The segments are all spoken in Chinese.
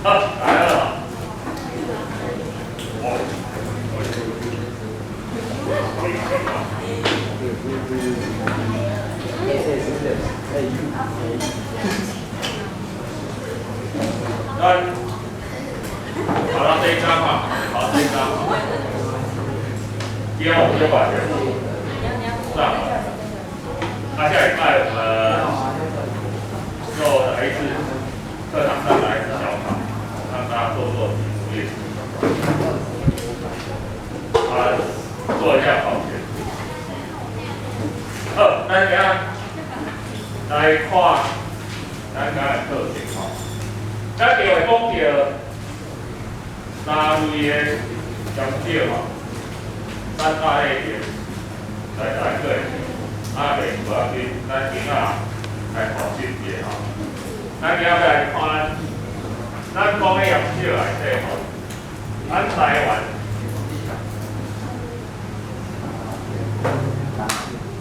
好，来了。来，好了，这一张嘛，好，这一张。今天我们就把全部上完。那下礼拜我们就来一次课堂上来一次小考，让大家做题目练习。做一下考卷。咱今来看咱今的课程吼，咱就会讲到三类的香蕉吼，三大类型，来个，袂无要紧，咱今来考试者吼，咱今来看咱讲的香蕉内底吼，咱台湾。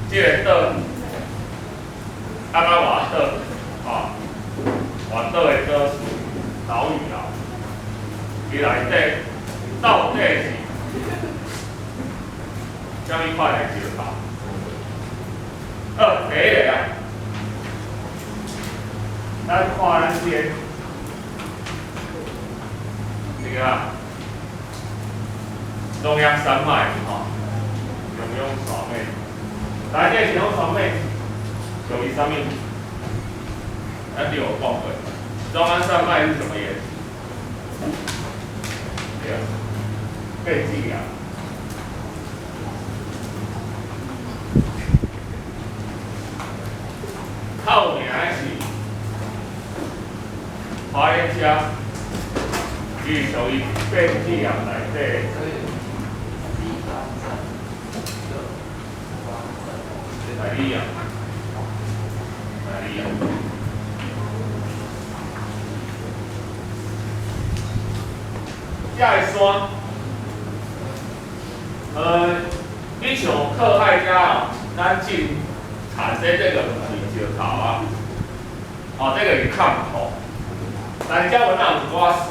这个岛，外岛，外岛的岛是岛屿啦，伊内底到底是啥物款的石头？第一个啊，咱看咱这个中央山脉吼，中央山脉。来，这是用什么？属于什么？咱就有讲过，中央山脉是什么颜色？对啊，变质啊。透明的是花园车，伊属于变质啊内底。来利亚，这个山，你像靠海遮哦，咱进产生这个是石头啊，这个是坎土，但遮有哪有一寡山，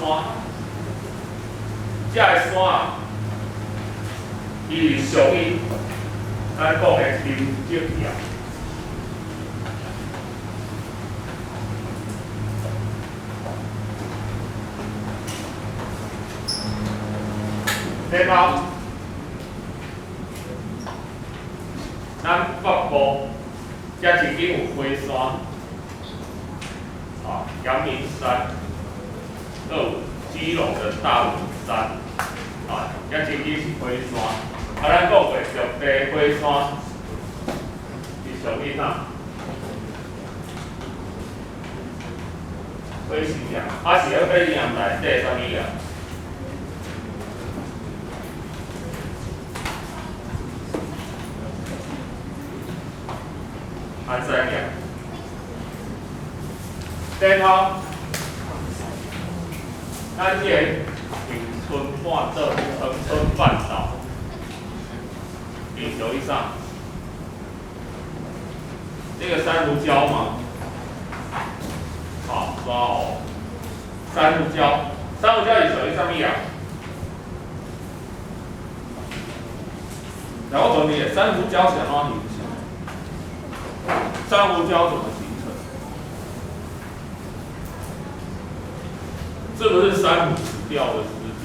这个山啊，伊是属于咱讲的沉积岩。然后，咱北部也曾经有火山，阳明山，还有基隆的大武山，也曾经是火山。咱讲过陆地火山是属于哪？火山岩，是火山岩内底啥物岩？安山岩。然后，咱这个恒春半岛、恒春半岛。属于啥？这个珊瑚礁嘛，抓哦，珊瑚礁，珊瑚礁是属于啥物啊？然后问你，珊瑚礁是怎么形成？珊瑚礁怎么形成？是不是珊瑚死掉的尸体？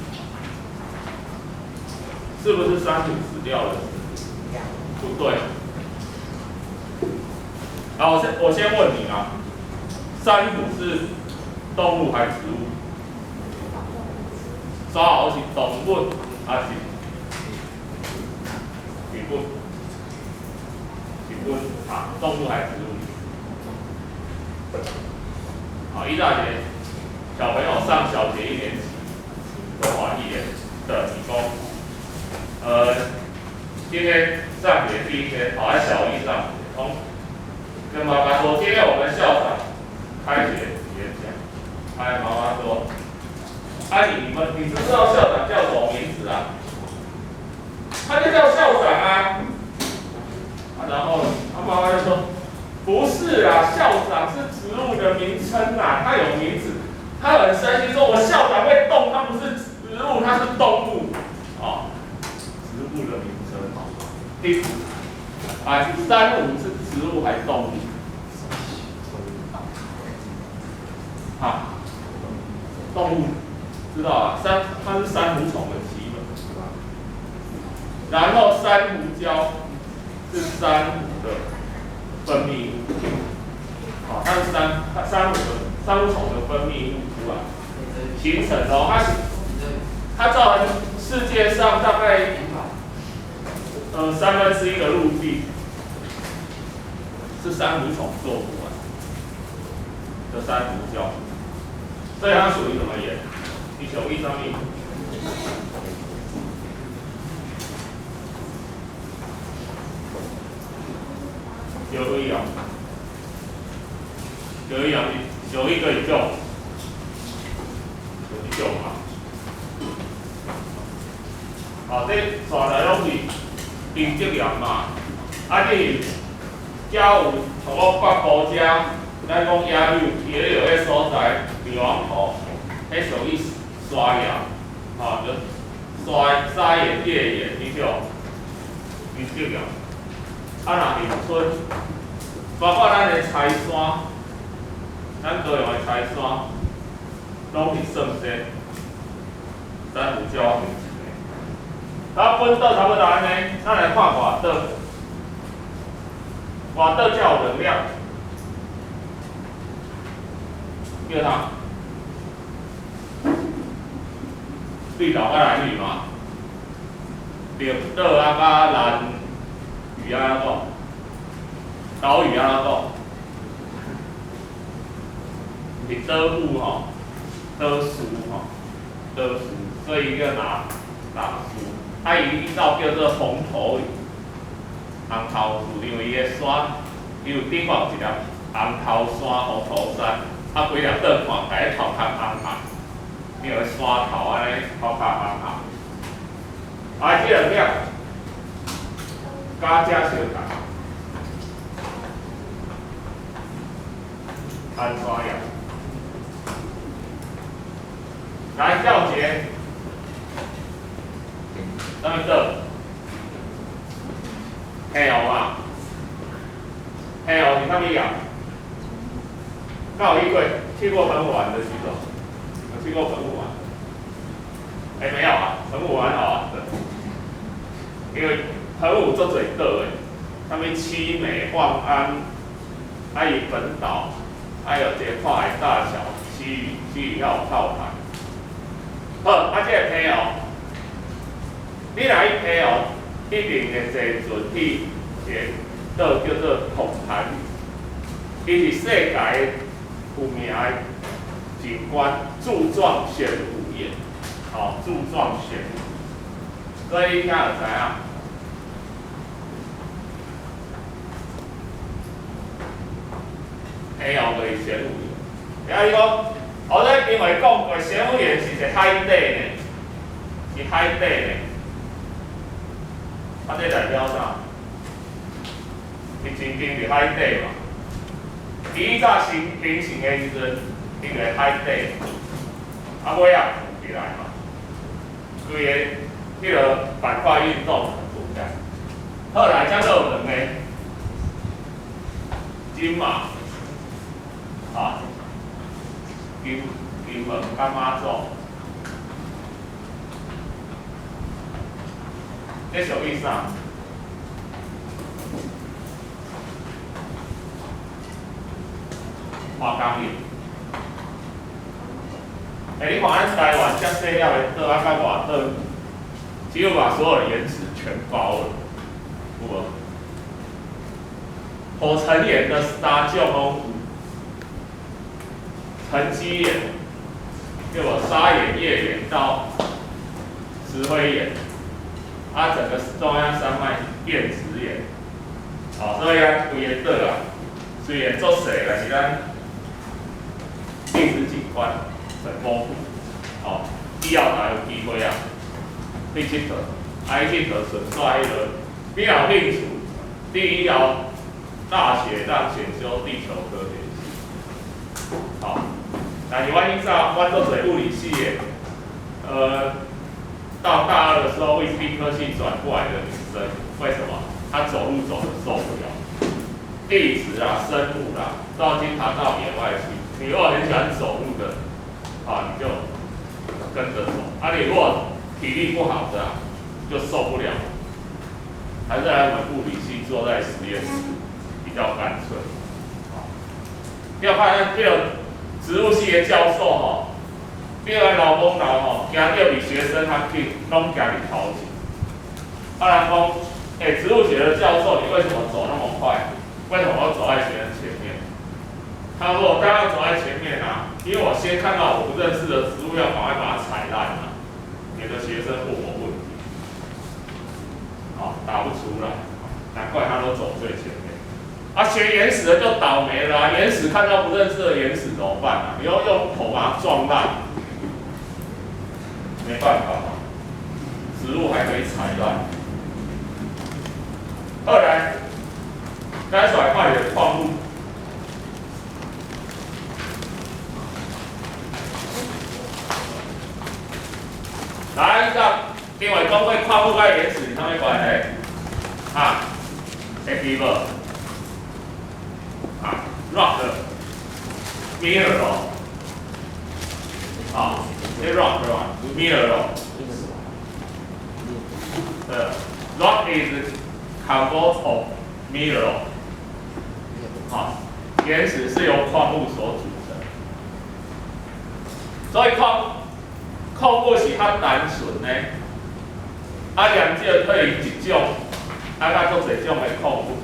是不是珊瑚死掉的尸体？不对。好，我先问你啊，珊瑚是动物还是植物？抓好是动物还是植物？植物动物还是植物？好，一大节小朋友上小学1年级，中华1年的理工，今天上学第1天，在小1上学，跟妈妈说，今天我们校长开学演讲。妈妈说，你知不知道校长叫什么名字啊？他就叫校长啊。然后他妈妈就说，不是啊，校长是植物的名称啊，他有名字。他很生气说：“我校长会动，它不是植物，它是动物。”哦，植物的名称。第三五是植物还是动物？啊，动物知道啊，它是珊瑚虫的基本。然后珊瑚礁是珊瑚的分泌物。哦，它是珊瑚虫的分泌物出来形成的哦，它造成世界上大概1/3的陆地是珊瑚虫做出来的珊瑚礁，所以它属于什么岩？地球仪上面。有一个宇宙，有一种嘛。哦，这全来拢是地质岩嘛。啊，你遮有从我北部遮，咱讲野柳，野柳迄所在，硫磺湖，迄属于沙岩，哦，就沙岩、页岩迄种地质岩。啊，若林村，包括咱的柴山。咱高雄的柴山，拢是算这珊瑚礁形成的。它分岛差不多安尼，咱来看外岛。外岛才有能量，叫它绿岛甲蓝屿嘛，绿岛啊甲蓝屿啊那个岛屿啊那个。是岛屿吼，岛树吼，岛树，所以叫大树。啊，伊照叫做红头红头树，因为伊个山，伊有顶方有一粒红头山、红头山，啊，规粒岛看起来头壳红红，因为山头安尼头壳红红。啊，即两粒加遮相共，安山岩。来教节，什么岛？黑湖嘛，黑湖是啥物岩？刚有去过澎湖湾的举手，有去过澎湖湾？没有啊，澎湖湾哦，因为澎湖做侪岛诶，啥物七美、望安，还有本岛，还有一个跨海大桥，西屿还有炮台。好，啊，这个溪哦，你若去溪哦，一定会坐船去一个岛叫做孔潭屿，伊是世界有名的景观柱状玄武岩，哦，柱状玄武，所以你听就知影。溪哦就是玄武岩，然后伊讲。我在因为讲过，玄武岩是一个海底呢，是海底呢。啊，这代表啥？是曾经伫海底嘛。以早形成的时阵，因为海底，啊尾啊浮起来嘛，规个迄个板块运动浮起来。后来才有两个金马，啊。金门、干妈祖，这属于啥？花岗岩。你看咱台湾遮细了的岛啊，甲外岛，几乎把所有的岩石全包了，有无？火成岩的三种拢有。沉积岩，对吧？砂岩、页岩到石灰岩，啊，整个中央山脉变质岩，哦，所以啊，规个岛啊，虽然做细，但是咱历史景观很丰富，哦，以后若有机会啊，去佚佗，啊，去佚佗顺带迄个，你有兴趣，你以后大学当选修地球科学系，好。那你万一上弯做水物理系耶，到大二的时候，卫生科系转过来的女生，为什么？她走路走的受不了，地质啊、生物啦，都要经常到野外去。你如果很喜欢走路的，啊，你就跟着走。啊，你如果体力不好的、就受不了，还是来我们物理系坐在实验室比较干脆。要看这个植物系的教授吼。比如老公老吼，惊到比学生较紧，拢行伫头前。人讲，植物学的教授，你为什么走那么快？为什么要走在学生前面？他说：“我当然要走在前面啊，因为我先看到我不认识的植物，要赶快把它踩烂啊，免得学生问我问题。答不出来，难怪他都走最前面。学原始的就倒霉了啊！原始看到不认识的原始怎么办啊？你要用头把它撞烂。”没办法，植物还可以踩烂。二来，该甩块的矿物，来，因为讲过矿物跟原始有啥物关系？会记无？rock mineral， 这 rock 是吧 ？mineral， rock is composed of mineral， 原始是由矿物所组成，所以矿物是较单纯的，两者可以一种，较做侪种的矿物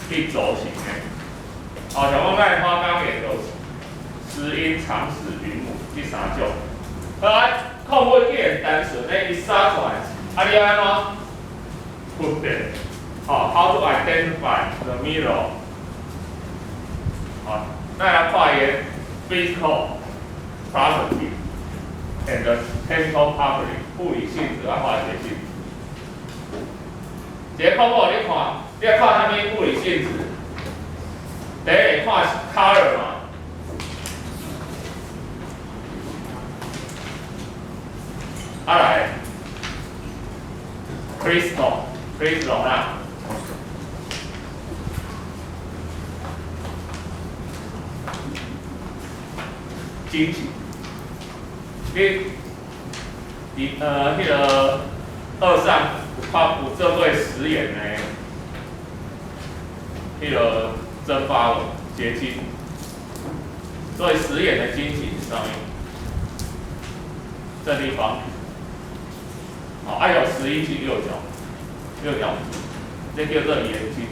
去组成的。像讲咱花岗岩就是石英、长石、云母这三种。矿物既然单纯的，伊撒出来，你要安怎分辨？How to identify the mineral？ 咱来看伊 physical property and chemical property， 物理性质啊化学性质。一个矿物你要看它们物理性质，第一个看 color 嘛。来 crystal 啦，晶体，迄个二上有做对实验呢，迄个蒸发结晶，所以实验的晶体上面，这地方。有11级6角，这叫做盐晶体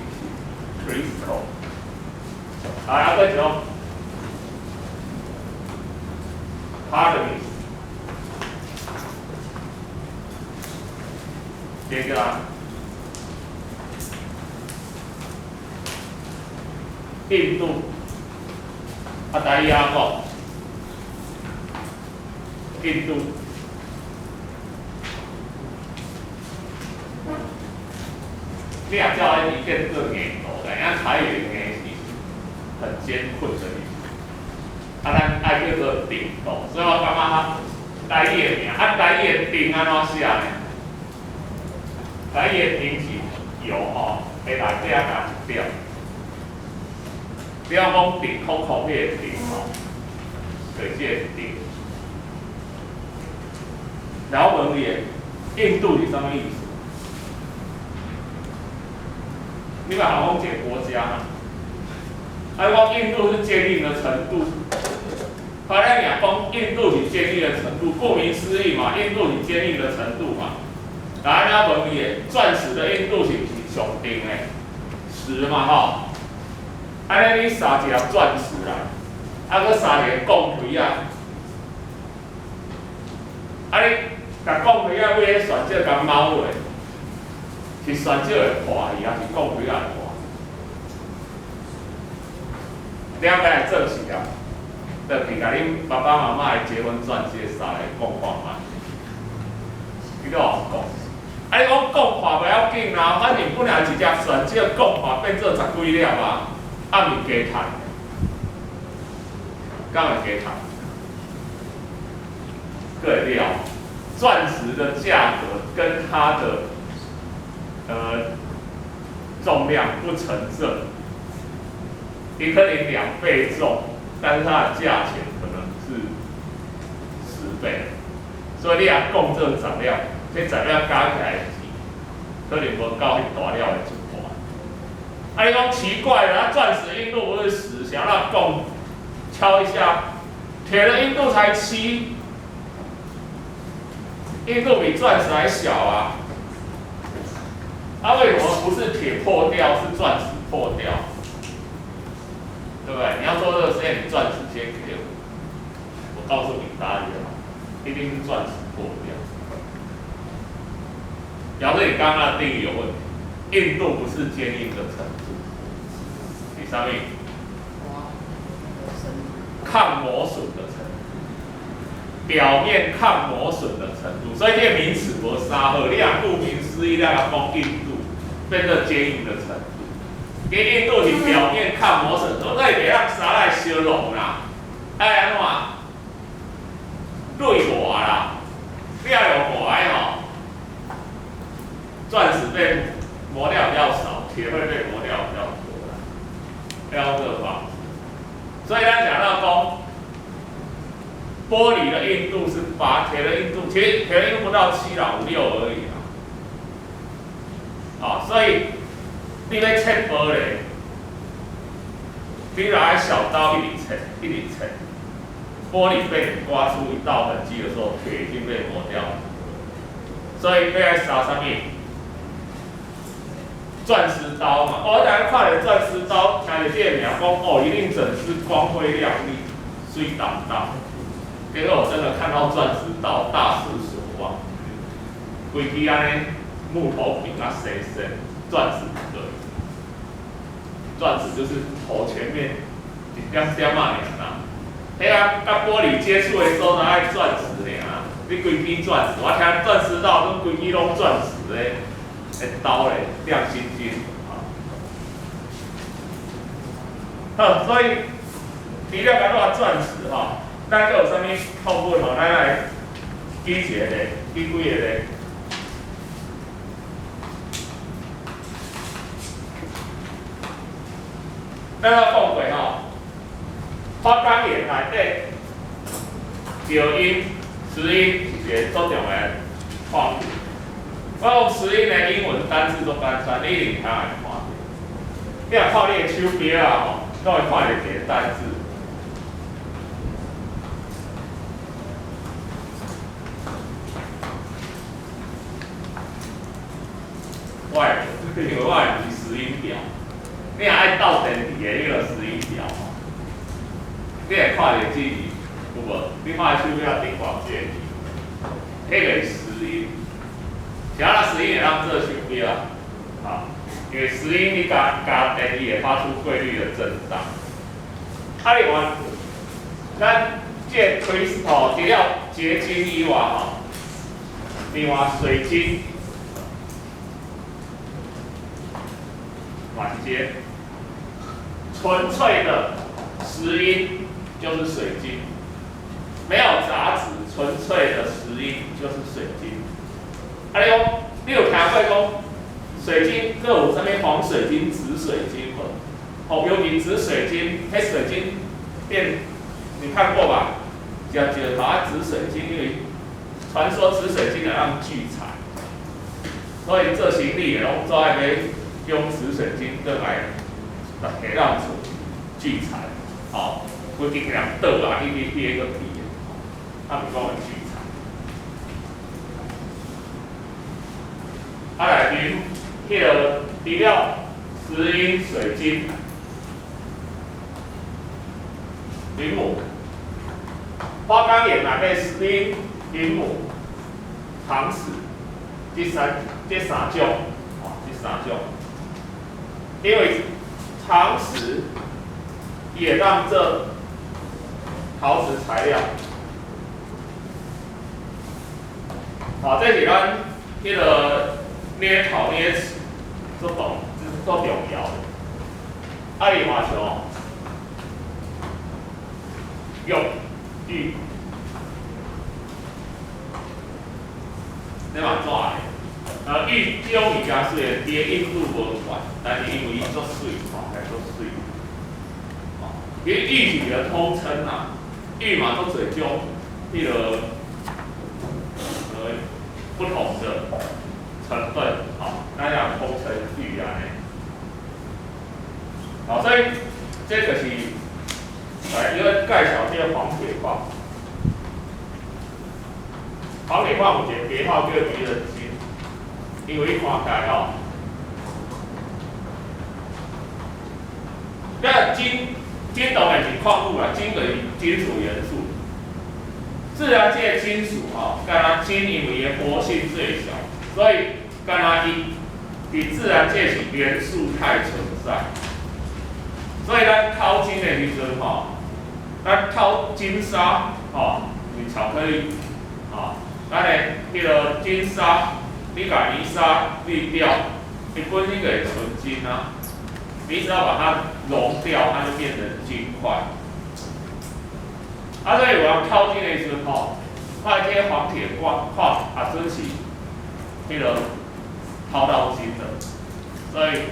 crystal。再一种 hardness， 这个硬度，台语讲硬度。你也叫它一变做硬度，人家台语的硬是很艰困的意思。咱爱叫做硬度，所以我感觉台语的名，台语的硬安怎写呢？台语的硬是油会内底加一条，比方讲硬空空迄个硬就是这个硬。然后问你，硬度是什么意思？你把航空这个国家，讲印度是坚硬的程度，他在讲印度是坚硬的程度，顾名思义嘛，印度是坚硬的程度嘛。然后问你，钻石的硬度是不是上定的？石嘛安尼你撒一粒钻石啦，搁撒一个钢盔啊，你甲钢盔啊为迄选择甲猫落。是选少会破去，还是讲几下破？了解做事啊，就是甲恁爸爸妈妈的结婚钻戒撒来讲看卖。你搁讲，你讲讲破不要紧啦，反正本来一只选少讲破变做10几粒啊，暗暝加赚，敢会加赚？各位料，钻石的价格跟它的重量不成正，你可能2倍重，但是它的价钱可能是10倍，所以你若讲这材料，这材料加起来的钱，可能无到迄大料的一半。啊，你讲奇怪了，钻石硬度不是10，想要讲敲一下，铁的硬度才7，硬度比钻石还小啊。啊，为什么不是铁破掉，是钻石破掉？对不对？你要做这个实验，你钻石先给我告诉你答案嘛，一定是钻石破掉。表示你刚刚的定义有问题，硬度不是坚硬的程度。第三名，抗磨损的程度，表面抗磨损的程度，所以这个名词无啥好，你若顾名思义，你要讲硬度，变成坚硬的程度。因硬度是表面抗磨损，所以袂让啥来形容啦，爱安怎？锐滑啦，你要有滑吼，钻石被磨掉比较少，铁会被磨掉比较多啦，要用这个方式。所以咱讲到讲，玻璃的硬度是8，铁的硬度其实铁的硬度不到7啦，5、6而已啦。啊，所以你要切玻璃，你拿小刀一直切，玻璃被你刮出一道痕迹的时候，铁已经被磨掉了。所以要杀啥物？钻石刀嘛，大家看到钻石刀，听到这个名讲哦，一定整只光辉亮丽、水当当。结果我真的看到钻石刀，大失所望。规支安尼木头柄啊，生，钻石不对，钻石就是头前面一点点啊尔啦。迄啊，甲玻璃接触的时候，哪爱钻石尔？你规支钻石，我听钻石刀拢规支拢钻石嘞。刀嘞，亮晶晶啊！所以除了讲到钻石哈，咱个有啥物部分吼？咱来举一个咧，举几个咧。咱要讲过吼，花岗岩内底石英、石英是一个足重要的矿物。我用石英的英文单字都单出，你一定通会看到。你若看你的手表啊吼，都会看到一个单字。因为我不是石英表，你若爱斗电池的迄个石英表吼，你会看到字有无？你看手表顶挂一个，迄个是石英。其他的石英也让这手表啊，因为石英你加电力也发出规律的震荡。啊，另外，咱这 crystal 除了结晶以外哈，另外水晶，嘛是这纯粹的石英就是水晶，没有杂质，纯粹的石英就是水晶。啊，你有听过讲水晶，这有啥物黄水晶、紫水晶无？哦，尤其紫水晶、黑水晶变，你看过吧？叫它紫水晶，因为传说紫水晶能让聚财，所以这行李拢做爱要用紫水晶倒来给让出聚财，哦，规定人倒啊，迄个币，啊，唔讲会聚财。啊来云，迄个除了石英、水晶、银母、花岗岩内底石英、银母、唐石，这三种，这三种，因为唐石也让这陶瓷材料，好，这是咱迄个。捏陶捏瓷，这种是做重要的。啊，另外像玉、种物件虽然伊的硬度无悬，但是因为伊足水，吼，还足水。哦，伊玉是个通称啦，玉嘛足侪种，迄个不同的成分，好，那样通称玉安尼。好，所以这就是来一个介绍这个黄铁矿。黄铁矿有一个别号叫愚人金，因为伊看起来吼，金当然是矿物啦，金就是金属元素。自然界金属吼，干那金因为伊的活性最小，所以干那伊自然界是元素态存在。所以咱烤金的时阵吼，咱烤金沙吼，是巧克力，吼，咱的迄个金沙，你把泥沙滤掉，你本身就会纯金啊。你只要把它溶掉，它就变成金块。啊，所以我要靠近的时候，吼，我这些黄铁矿也准是迄个掏到金的，所以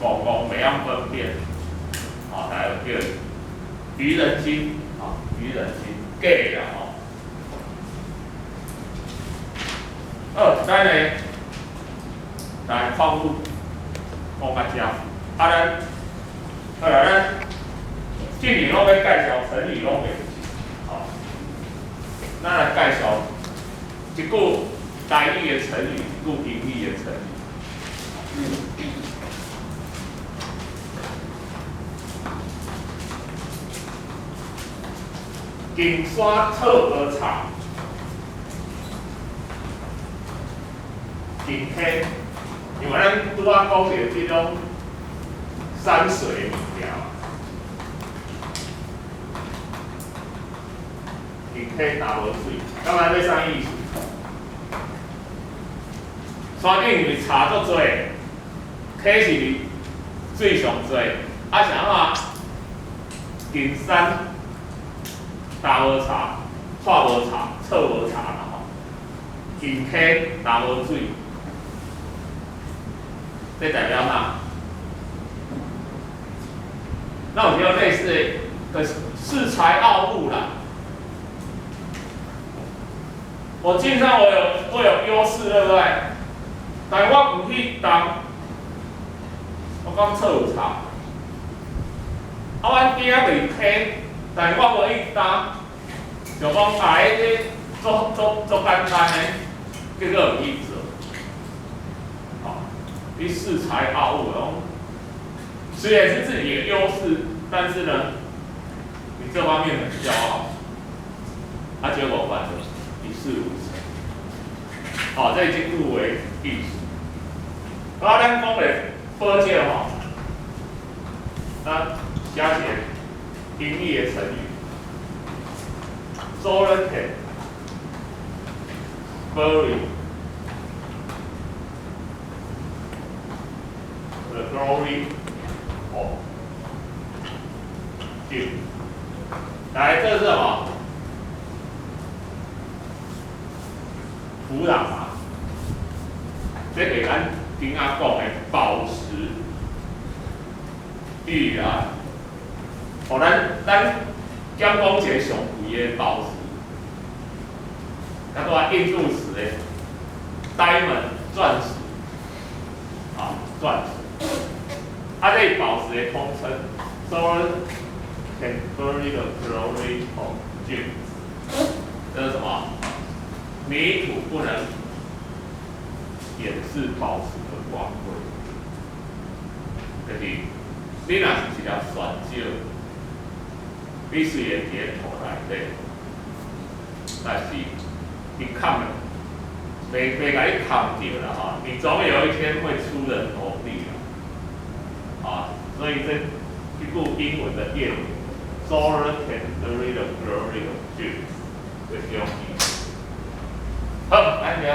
公袂晓分辨，啊，才有叫愚人金，啊，愚人金假啦，吼。咱呢，来矿物讲到这，好来咱进里拢要介绍成语拢袂。咱来介绍一句台语的成语，一句英语的成语。金山特鹅茶，金溪，因为咱拄仔讲到这种山水的物件。金溪打无水，当然要啥意思？山顶因为茶足多，溪是水上多，啊是安怎？金山打无茶，泡无茶，测无茶啦吼。金溪打无水，这代表啥？那我觉得类似的恃才傲物啦。我经商我有优势，对不对？但我有去当，我讲测有差。啊，阮边仔袂溪，但是我无去当，就讲这做简单的，结果有去做。好，你恃才傲物，虽然是自己的优势，但是呢，你这方面很骄傲，啊，结果反正一事无成。好，这已经入为艺术。然后咱讲的科技吼，那加些音译的成语 ，sovereignty、glory、the glory of， 来，这是什么？土壤嘛，这给咱顶下讲的宝石、玉啊，哦，咱讲一个上贵的宝石，那个印度石的 diamond 钻石，啊，钻石，啊，这宝石的通称 ，solar can bury the glory of gems， 这是什么？泥土不能掩饰宝石的光辉，就是你若是一条选石，你虽然伫个土内底，但是你看了，袂甲你看着啦哈，你总有一天会出人头地啦，啊，所以这一句英文的谚语 ，"Solar can bury the glory of gems"， 这种意思。好，咱听。